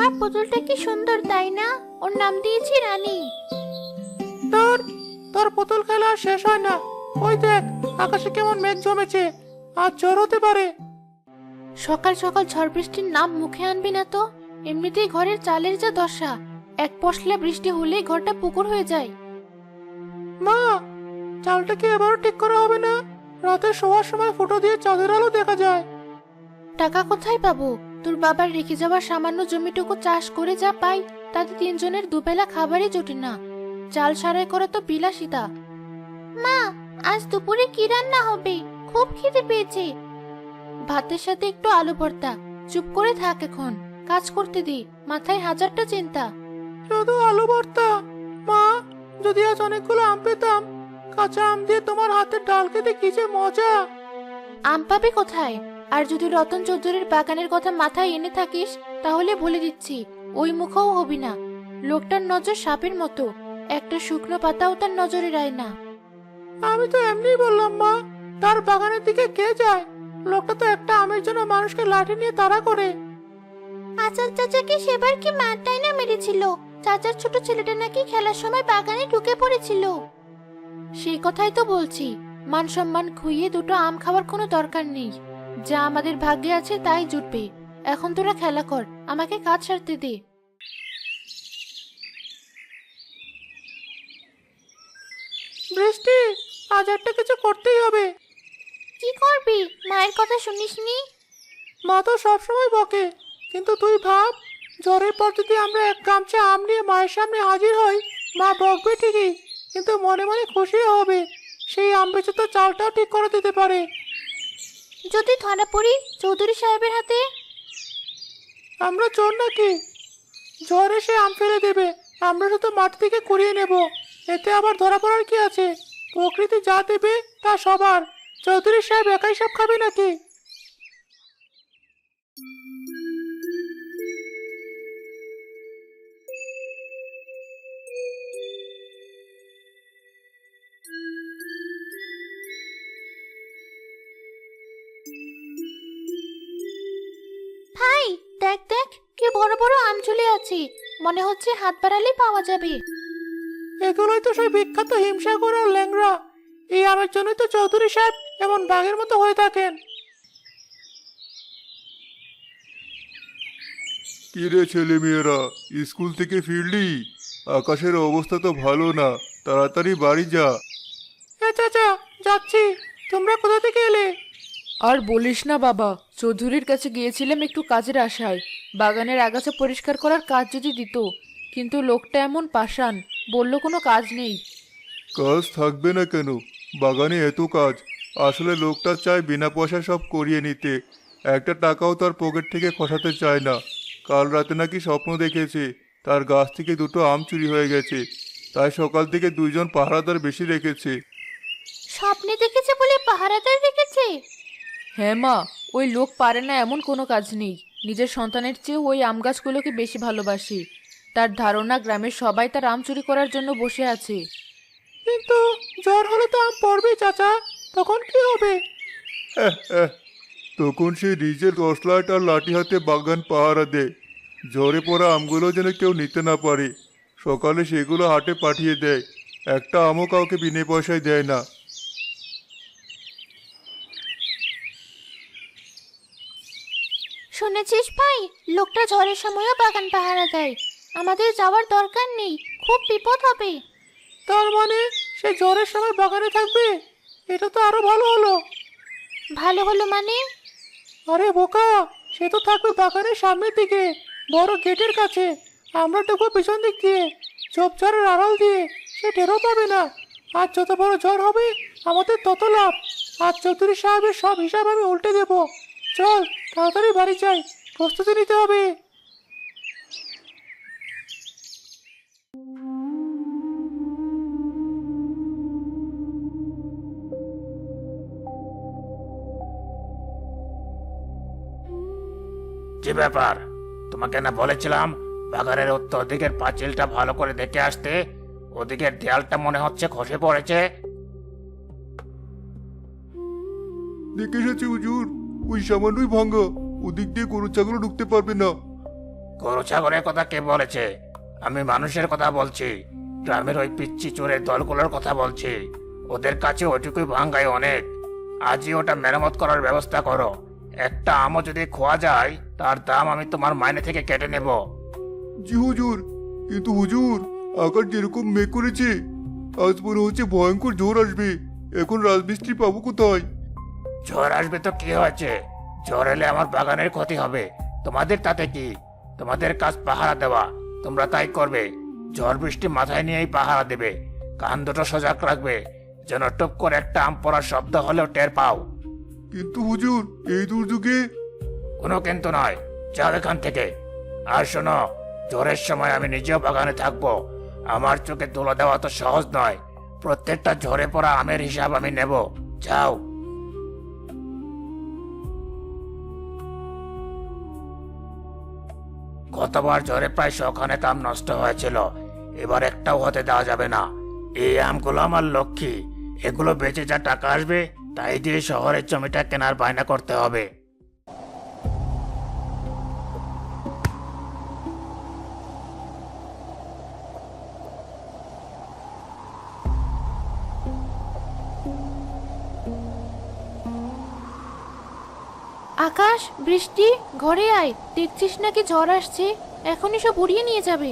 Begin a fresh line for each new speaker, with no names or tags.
আমার পুতুলটা কি সুন্দর তাই না? ওর নাম দিয়েছি রানী।
তোর তোর পুতুল খেলা আর শেষ হয় না। ওই দেখ, আকাশে কেমন মেঘ জমেছে, আজ ঝড় হতে পারে।
সকাল সকাল ঝড় বৃষ্টির নাম মুখে আনবি না তো। এমনিতেই ঘরের চালের যা দশা, এক পশলা বৃষ্টি হলেই ঘরটা পুকুর হয়ে যায়।
মা, চালটা কি এবারও ঠিক করা হবে না? রাতে শোয়ার সময় ফুটো দিয়ে চাঁদের আলো দেখা যায়।
টাকা কোথায় পাবো? তোর বাবার রেখে যাওয়া সামান্য জমিটুকু চাষ করে যা পাই তাতে তিনজনের দুবেলা খাবারই জোটে না। চাল সারাই করা তো বিলাসিতা। মা, আজ দুপুরে কি রান্না হবে? খুব খিদে পেয়েছে। ভাতের সাথে একটু আলু ভর্তা। চুপ করে থাক এখন, কাজ করতে দি, মাথায় হাজারটা চিন্তা।
শুধু আলু ভর্তা? মা, যদি আজ অনেকগুলো আম পেতাম। কাঁচা আম দিয়ে তোমার হাতের ডাল খেতে কি যে মজা।
আম পাবি কোথায়? আর যদি রতন চৌধুরীর বাগানের কথা মাথায় এনে থাকিস তাহলে বলে দিচ্ছি ওই মুখও হবি না। লোকটার নজর সাপের মতো, একটা শুকনো পাতাও তার নজরে রায় না।
আমি তো এমনি বললাম মা, তার বাগানের দিকে কে যায়? লোকটা তো একটা আমের জন্য মানুষকে লাঠি নিয়ে তাড়া করে।
আচার চাচাকে সেবার কি মারটাই না মেরেছিল? চাচার ছোট ছেলেটা নাকি খেলার সময় বাগানে ঢুকে পড়েছিল। সেই কথাই তো বলছি, মান সম্মান খুইয়ে দুটো আম খাওয়ার কোনো দরকার নেই। যা আমাদের ভাগ্যে আছে তাই জুটবে। এখন তোরা খেলা কর, আমাকে কাজ সারতে দে।
বৃষ্টি, আজ একটা কিছু করতেই হবে।
কি করবি? মায়ের কথা শুনিসনি?
মা তো সবসময় বকে, কিন্তু তুই ভাব, ঝড়ের পর যদি আমরা এক গামছা আম নিয়ে মায়ের সামনে হাজির হই, মা বকবে ঠিকই, কিন্তু মনে মনে খুশি হবে। সেই আম বেচে তো চালটাও ঠিক করে দিতে পারে।
যদি ধরা পড়ি চৌধুরী সাহেবের হাতে?
আমরা চোর নাকি? ঝড় এসে আম ফেলে দেবে, আমরা শুধু মাটি থেকে কুড়িয়ে নেব। এতে আবার ধরা পড়ার কি আছে? প্রকৃতি যা দেবে তা সবার। চৌধুরী সাহেব একাই সব খাবে নাকি?
ভাই, দেখ দেখ, কি বড় বড় আম ঝুলে আছে। মনে হচ্ছে হাত বাড়ালে পাওয়া যাবে।
এগুলোই তো সেই বিখ্যাত হিমসাগর আর ল্যাংড়া। এই আমের জন্যই তো চৌধুরী সাহেব এমন বাঘের মতো হয়ে থাকেন।
কিরে ছেলেমেয়েরা, স্কুল থেকে ফিরলি? আকাশের অবস্থা তো ভালো না, তাড়াতাড়ি বাড়ি যা।
হ্যাঁ চাচা, যাচ্ছি। তোমরা কোথা থেকে এলে?
আর বলিস না বাবা, চৌধুরীর কাছে গিয়েছিলাম একটু কাজের আশায়, বাগানের আগাছা পরিষ্কার করার কাজ যদি দিত, কিন্তু লোকটা এমন পাষাণ, বলল কোনো কাজ নেই।
কাজ থাকবে না কেন? বাগানে এত কাজ। আসলে লোকটা চায় বিনা পয়সায় সব করিয়ে নিতে, একটা টাকাও তার পকেট থেকে খসাতে চায় না। কাল রাতে নাকি স্বপ্ন দেখেছে তার গাছ থেকে দুটো আম চুরি হয়ে গেছে, তাই সকাল থেকে দুইজন পাহারাদার বেশি রেখেছে।
স্বপ্নে দেখেছে বলে পাহারাদার রেখেছে?
হ্যাঁ মা, ওই লোক পারে না এমন কোনো কাজ নেই। নিজের সন্তানের চেয়েও ওই আম গাছগুলোকে বেশি ভালোবাসে। তার ধারণা গ্রামের সবাই তার আম চুরি করার জন্য বসে আছে।
কিন্তু জ্বর হলে তো আম পড়বেই চাচা, তখন কি হবে?
তখন সে নিজের টর্চলাইট আর লাঠি হাতে বাগান পাহারা দেয়, ঝরে পড়া আমগুলো যেন কেউ নিতে না পারে। সকালে সেগুলো হাটে পাঠিয়ে দেয়, একটা আমও কাউকে বিনা পয়সায় দেয় না।
শুনেছিস ভাই, লোকটা ঝড়ের সময়ও বাগান পাহারা দেয়। আমাদের যাওয়ার দরকার নেই, খুব বিপদ হবে।
তার মানে সে জ্বরের সময় বাগানে থাকবে? এটা তো আরো ভালো হলো।
ভালো হলো মানে?
আরে বোকা, সে তো থাকবে বাগানের সামনের দিকে, বড় গেটের কাছে। আমরা ঢুকবো পিছন দিক দিয়ে, ঝোপঝাড়ের আড়াল দিয়ে। সে টেরও পাবে না। আর যত বড় ঝড় হবে আমাদের তত লাভ। আর চৌধুরী সাহেবের সব হিসাব আমি উল্টে দেবো। চল তাড়াতাড়ি বাড়ি যাই, প্রস্তুতি নিতে হবে।
কি ব্যাপার? তোমাকে না বলেছিলাম বাগানের উত্তর দিকের পাঁচিলটা ভালো করে দেখে আসতে? ওদিকের দেয়ালটা মনে হচ্ছে খসে পড়েছে।
দেখে এসেছি হুজুর, ওই সামান্যই ভাঙ্গা, ওদিক দিয়ে গরু ছাগল ঢুকতে পারবে না।
গরু ছাগলের কথা কে বলেছে? আমি মানুষের কথা বলছি। গ্রামের ওই পিচ্চি চোরের দলগুলোর কথা বলছি। ওদের কাছে ওইটুকুই ভাঙ্গায় অনেক। আজই ওটা মেরামত করার ব্যবস্থা করো। একটা আমও যদি খোয়া যায় তার দাম আমি তোমার মাইনে থেকে কেটে নেব।
জি হুজুর, কিন্তু হুজুর আকাশ যেরকম মেঘ করেছে, আজ মনে হচ্ছে ভয়ঙ্কর ঝড় আসবে। এখন রাজমিস্ত্রি পাবো কোথায়?
ঝড় আসবে তো কি হয়েছে? ঝড় এলে আমার বাগানের ক্ষতি হবে, তোমাদের তাতে কি? তোমাদের কাজ পাহারা দেওয়া, তোমরা তাই করবে। ঝড় বৃষ্টি মাথায় নিয়েই পাহারা দেবে। কান দুটো সজাগ রাখবে, যেন টুপ করে একটা আম পড়ার শব্দ হলেও টের পাও।
কিন্তু হুজুর, এই দুর্যোগে
কোনো কিন্তু নয়, যাও এখান থেকে। আর শোনো, ঝড়ের সময় আমি নিজেও বাগানে থাকবো। আমার চোখে তুলে দেওয়া তো সহজ নয়। প্রত্যেকটা ঝরে পড়া আমের হিসাব আমি নেব। যাও। গতবার ঝড়ে প্রায় 100 খানেক আম নষ্ট হয়েছিল। এবার একটাও হতে দেওয়া যাবে না। এই আমগুলো আমার লক্ষ্মী। এগুলো বেচে যা টাকা আসবে তাই দিয়ে শহরের জমিটা কেনার বায়না করতে হবে।
আকাশ, বৃষ্টি, ঘরে আয়। দেখছিস নাকি ঝড় আসছে? এখনই সব উড়িয়ে নিয়ে যাবে।